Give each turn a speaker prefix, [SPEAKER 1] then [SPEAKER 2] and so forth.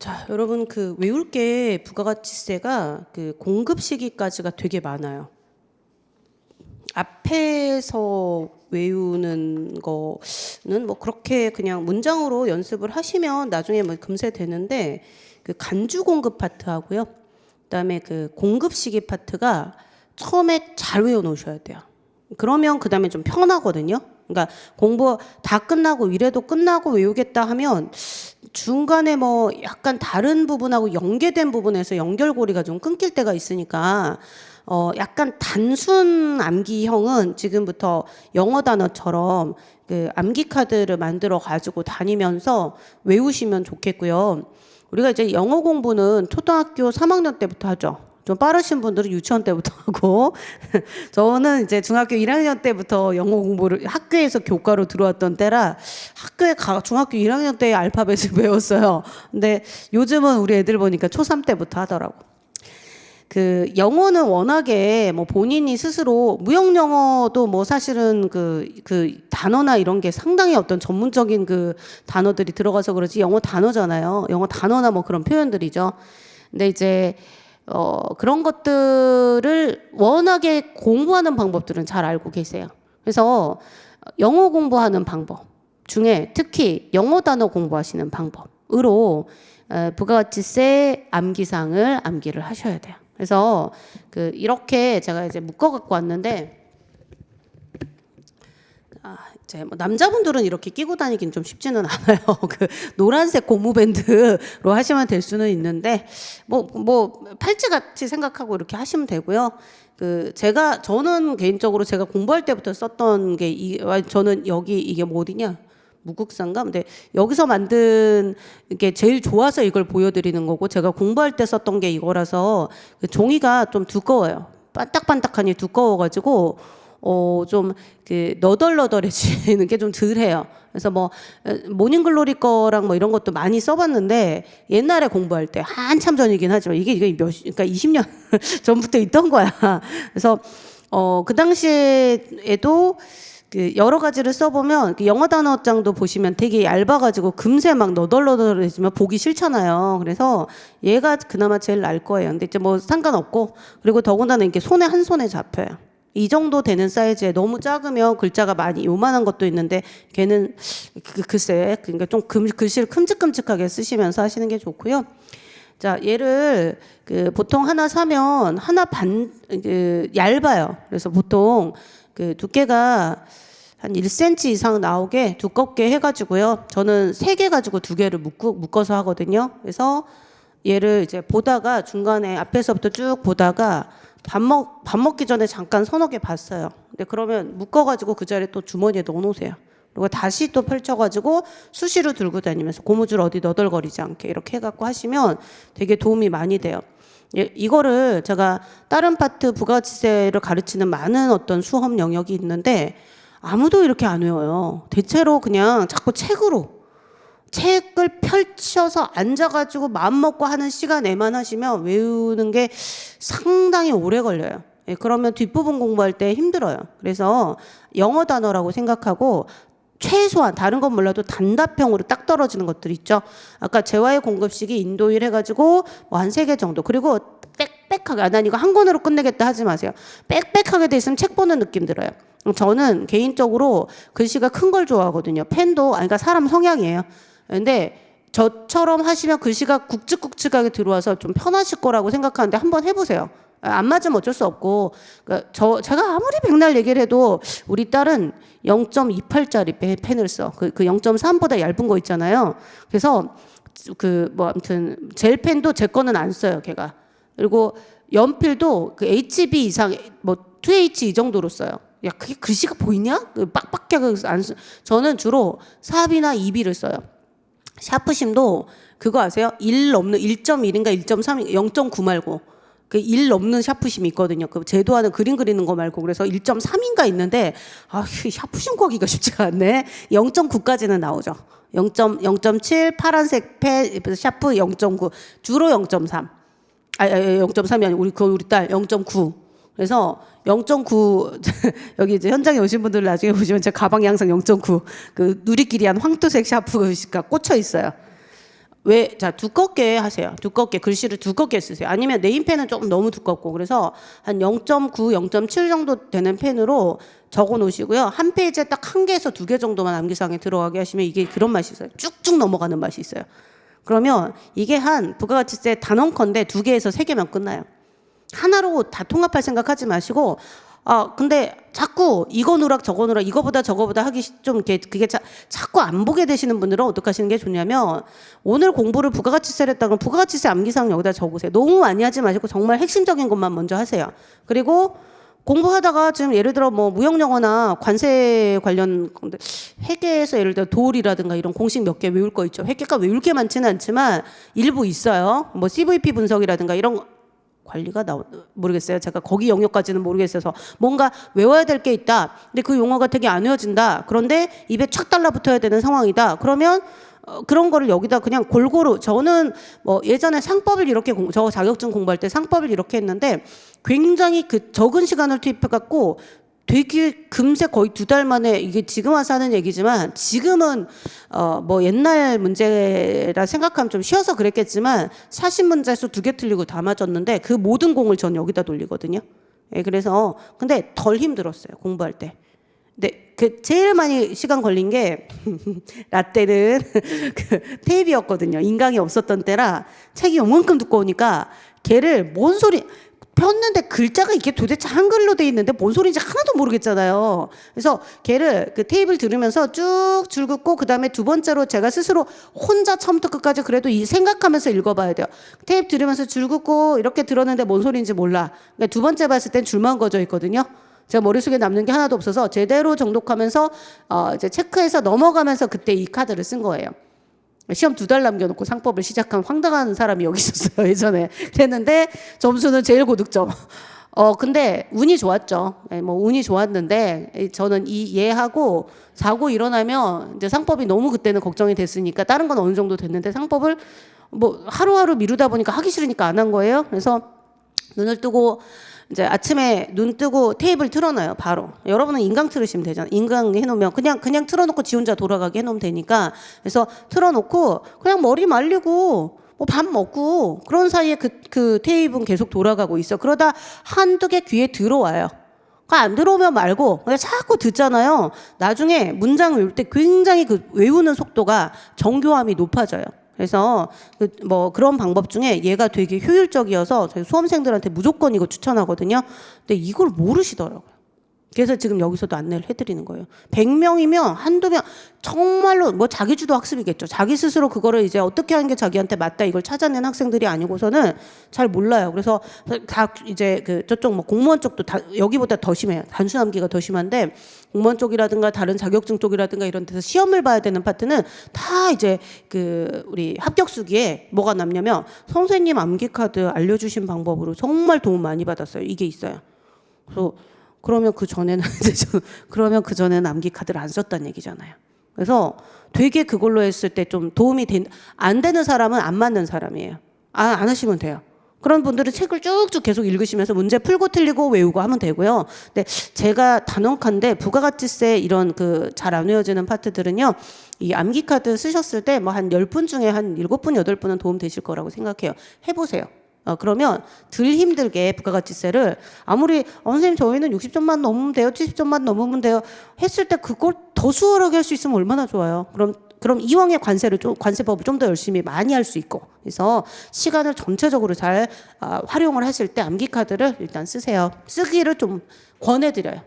[SPEAKER 1] 자, 여러분 외울 게 부가가치세가 공급 시기까지가 되게 많아요. 앞에서 외우는 거는 뭐 그렇게 그냥 문장으로 연습을 하시면 나중에 뭐 금세 되는데 간주 공급 파트하고요. 그다음에 공급 시기 파트가 처음에 잘 외워 놓으셔야 돼요. 그러면 그다음에 좀 편하거든요. 그러니까 공부 다 끝나고 이래도 끝나고 외우겠다 하면 중간에 뭐 약간 다른 부분하고 연계된 부분에서 연결고리가 좀 끊길 때가 있으니까 약간 단순 암기형은 지금부터 영어 단어처럼 암기 카드를 만들어 가지고 다니면서 외우시면 좋겠고요. 우리가 이제 영어 공부는 초등학교 3학년 때부터 하죠. 좀 빠르신 분들은 유치원 때부터 하고 저는 이제 중학교 1학년 때부터 영어 공부를 학교에서 교과로 들어왔던 때라 학교에 중학교 1학년 때 알파벳을 배웠어요. 근데 요즘은 우리 애들 보니까 초3 때부터 하더라고. 영어는 워낙에 뭐 본인이 스스로 무역 영어도 뭐 사실은 단어나 이런 게 상당히 어떤 전문적인 단어들이 들어가서 그렇지 영어 단어잖아요. 영어 단어나 뭐 그런 표현들이죠. 근데 이제 그런 것들을 워낙에 공부하는 방법들은 잘 알고 계세요. 그래서 영어 공부하는 방법 중에 특히 영어 단어 공부하시는 방법으로 부가가치세 암기상을 암기를 하셔야 돼요. 그래서 이렇게 제가 이제 묶어 갖고 왔는데 이제 뭐 남자분들은 이렇게 끼고 다니긴 좀 쉽지는 않아요. 노란색 고무밴드로 하시면 될 수는 있는데 뭐 팔찌 같이 생각하고 이렇게 하시면 되고요. 저는 개인적으로 제가 공부할 때부터 썼던 게 저는 여기 이게 뭐 어디냐? 무국사인가? 근데 여기서 만든 게 제일 좋아서 이걸 보여드리는 거고 제가 공부할 때 썼던 게 이거라서 종이가 좀 두꺼워요. 반딱반딱하니 두꺼워가지고 좀 너덜너덜해지는 게 좀 덜해요. 그래서 뭐 모닝글로리 거랑 뭐 이런 것도 많이 써봤는데 옛날에 공부할 때 한참 전이긴 하지만 이게 그러니까 20년 전부터 있던 거야. 그래서 그 당시에도 여러 가지를 써보면 영어 단어장도 보시면 되게 얇아가지고 금세 막 너덜너덜해지면 보기 싫잖아요. 그래서 얘가 그나마 제일 나을 거예요. 근데 이제 뭐 상관없고 그리고 더군다나 이게 한 손에 잡혀요. 이 정도 되는 사이즈에 너무 작으면 글자가 많이 요만한 것도 있는데 걔는 글쎄 그러니까 좀 글씨를 큼직큼직하게 쓰시면서 하시는 게 좋고요. 자, 얘를 보통 하나 사면 하나 반 얇아요. 그래서 보통 두께가 한 1cm 이상 나오게 두껍게 해가지고요. 저는 3개 가지고 2개를 묶어서 하거든요. 그래서 얘를 이제 보다가 중간에 앞에서부터 쭉 보다가 밥 먹기 전에 잠깐 서너 개 봤어요. 근데 그러면 묶어가지고 그 자리에 또 주머니에 넣어놓으세요. 그리고 다시 또 펼쳐가지고 수시로 들고 다니면서 고무줄 어디 너덜거리지 않게 이렇게 해갖고 하시면 되게 도움이 많이 돼요. 이거를 제가 다른 파트 부가가치세를 가르치는 많은 어떤 수업 영역이 있는데 아무도 이렇게 안 외워요. 대체로 그냥 자꾸 책을 펼쳐서 앉아가지고 마음 먹고 하는 시간에만 하시면 외우는 게 상당히 오래 걸려요. 그러면 뒷부분 공부할 때 힘들어요. 그래서 영어 단어라고 생각하고 최소한 다른 건 몰라도 단답형으로 딱 떨어지는 것들 있죠. 아까 재화의 공급식이 인도일 해가지고 뭐 한 3개 정도. 그리고 빽빽하게 난 이거 한 권으로 끝내겠다 하지 마세요. 빽빽하게 돼 있으면 책 보는 느낌 들어요. 저는 개인적으로 글씨가 큰 걸 좋아하거든요. 펜도 그러니까 사람 성향이에요. 근데 저처럼 하시면 글씨가 굵직굵직하게 들어와서 좀 편하실 거라고 생각하는데 한번 해보세요. 안 맞으면 어쩔 수 없고 그러니까 제가 아무리 백날 얘기를 해도 우리 딸은 0.28짜리 펜을 써. 0.3보다 얇은 거 있잖아요. 그래서 뭐 아무튼 젤펜도 제 거는 안 써요, 걔가. 그리고 연필도 HB 이상 뭐 2H 이 정도로 써요. 야, 그게 글씨가 보이냐? 빡빡하게 안 써. 저는 주로 삽이나 2B를 써요. 샤프심도 그거 아세요? 1 넘는 1.1인가 1.3, 0.9 말고 1 넘는 샤프심이 있거든요. 제도하는 그림 그리는 거 말고 그래서 1.3인가 있는데 샤프심 구하기가 쉽지가 않네. 0.9까지는 나오죠. 0.7 파란색 샤프 0.9 주로 0.3. 0.3이 아니고 우리 딸 0.9. 그래서 0.9 여기 이제 현장에 오신 분들 나중에 보시면 제 가방에 항상 0.9 누리끼리 한 황토색 샤프가 꽂혀 있어요. 자, 두껍게 하세요. 두껍게, 글씨를 두껍게 쓰세요. 아니면 네임펜은 조금 너무 두껍고, 그래서 한 0.9, 0.7 정도 되는 펜으로 적어 놓으시고요. 한 페이지에 딱 한 개에서 두 개 정도만 암기사항에 들어가게 하시면 이게 그런 맛이 있어요. 쭉쭉 넘어가는 맛이 있어요. 그러면 이게 한 부가가치세 단원컨대 2개에서 3개면 끝나요. 하나로 다 통합할 생각하지 마시고, 근데 자꾸 이거 누락 저거 누락 이거보다 저거보다 하기 좀 이렇게 그게 자꾸 안 보게 되시는 분들은 어떻게 하시는 게 좋냐면, 오늘 공부를 부가가치세를 했다 그러면 부가가치세 암기사항 여기다 적으세요. 너무 많이 하지 마시고 정말 핵심적인 것만 먼저 하세요. 그리고 공부하다가 지금 예를 들어 뭐 무역영어나 관세 관련 회계에서 예를 들어 도울이라든가 이런 공식 몇 개 외울 거 있죠. 회계가 외울 게 많지는 않지만 일부 있어요. 뭐 CVP 분석이라든가 이런 관리가 모르겠어요. 제가 거기 영역까지는 모르겠어서 뭔가 외워야 될 게 있다. 근데 그 용어가 되게 안 외워진다. 그런데 입에 착 달라붙어야 되는 상황이다. 그러면 그런 거를 여기다 그냥 골고루, 저는 뭐 예전에 상법을 이렇게 저 자격증 공부할 때 상법을 이렇게 했는데 굉장히 그 적은 시간을 투입해 갖고 되게 금세 거의 2달 만에, 이게 지금 와서 하는 얘기지만 지금은 뭐 옛날 문제라 생각하면 좀 쉬워서 그랬겠지만 40문제수 2개 틀리고 다 맞았는데 그 모든 공을 전 여기다 돌리거든요. 예, 그래서 근데 덜 힘들었어요, 공부할 때. 근데 그 제일 많이 시간 걸린 게 라떼는 그 테이프였거든요. 인강이 없었던 때라 책이 요만큼 두꺼우니까 걔를 뭔 소리 폈는데 글자가 이게 도대체 한글로 돼 있는데 뭔 소리인지 하나도 모르겠잖아요. 그래서 걔를 그 테이프를 들으면서 쭉 줄 긋고 그다음에 두 번째로 제가 스스로 혼자 처음부터 끝까지 그래도 이 생각하면서 읽어봐야 돼요. 테이프 들으면서 줄 긋고 이렇게 들었는데 뭔 소리인지 몰라. 그러니까 두 번째 봤을 땐 줄만 거져 있거든요. 제가 머릿속에 남는 게 하나도 없어서 제대로 정독하면서 이제 체크해서 넘어가면서 그때 이 카드를 쓴 거예요. 시험 2달 남겨놓고 상법을 시작한 황당한 사람이 여기 있었어요, 예전에. 그랬는데 점수는 제일 고득점. 근데 운이 좋았죠. 뭐 운이 좋았는데 저는 이 예하고 자고 일어나면 이제 상법이 너무 그때는 걱정이 됐으니까 다른 건 어느 정도 됐는데 상법을 뭐 하루하루 미루다 보니까 하기 싫으니까 안 한 거예요. 그래서 눈을 뜨고 이제 아침에 눈 뜨고 테이프를 틀어놔요, 바로. 여러분은 인강 틀으시면 되잖아요. 인강 해놓으면 그냥 틀어놓고 지 혼자 돌아가게 해놓으면 되니까. 그래서 틀어놓고 그냥 머리 말리고 뭐 밥 먹고 그런 사이에 그 테이프는 계속 돌아가고 있어. 그러다 한두 개 귀에 들어와요. 안 들어오면 말고 그냥 자꾸 듣잖아요. 나중에 문장 외울 때 굉장히 그 외우는 속도가 정교함이 높아져요. 그래서 뭐 그런 방법 중에 얘가 되게 효율적이어서 저희 수험생들한테 무조건 이거 추천하거든요. 근데 이걸 모르시더라고요. 그래서 지금 여기서도 안내를 해드리는 거예요. 100명이면 한두 명, 정말로 뭐 자기주도 학습이겠죠. 자기 스스로 그거를 이제 어떻게 하는 게 자기한테 맞다 이걸 찾아낸 학생들이 아니고서는 잘 몰라요. 그래서 다 이제 그 저쪽 뭐 공무원 쪽도 다 여기보다 더 심해요. 단순 암기가 더 심한데 공무원 쪽이라든가 다른 자격증 쪽이라든가 이런 데서 시험을 봐야 되는 파트는 다 이제 그 우리 합격수기에 뭐가 남냐면 선생님 암기 카드 알려주신 방법으로 정말 도움 많이 받았어요. 이게 있어요. 그래서 그러면 그 전에는 그러면 그 전에는 암기 카드를 안 썼다는 얘기잖아요. 그래서 되게 그걸로 했을 때 좀 도움이 안 되는 사람은 안 맞는 사람이에요. 안 하시면 돼요. 그런 분들은 책을 쭉쭉 계속 읽으시면서 문제 풀고 틀리고 외우고 하면 되고요. 근데 제가 단언컨대 부가가치세 이런 그 잘 안 외워지는 파트들은요, 이 암기 카드 쓰셨을 때 뭐 한 10분 중에 한 7분, 8분은 도움 되실 거라고 생각해요. 해보세요. 그러면 덜 힘들게 부가가치세를 아무리 선생님 저희는 60점만 넘으면 돼요, 70점만 넘으면 돼요 했을 때 그걸 더 수월하게 할 수 있으면 얼마나 좋아요. 그럼 이왕의 관세법을 좀 더 열심히 많이 할 수 있고, 그래서 시간을 전체적으로 잘 활용을 하실 때 암기 카드를 일단 쓰세요. 쓰기를 좀 권해드려요.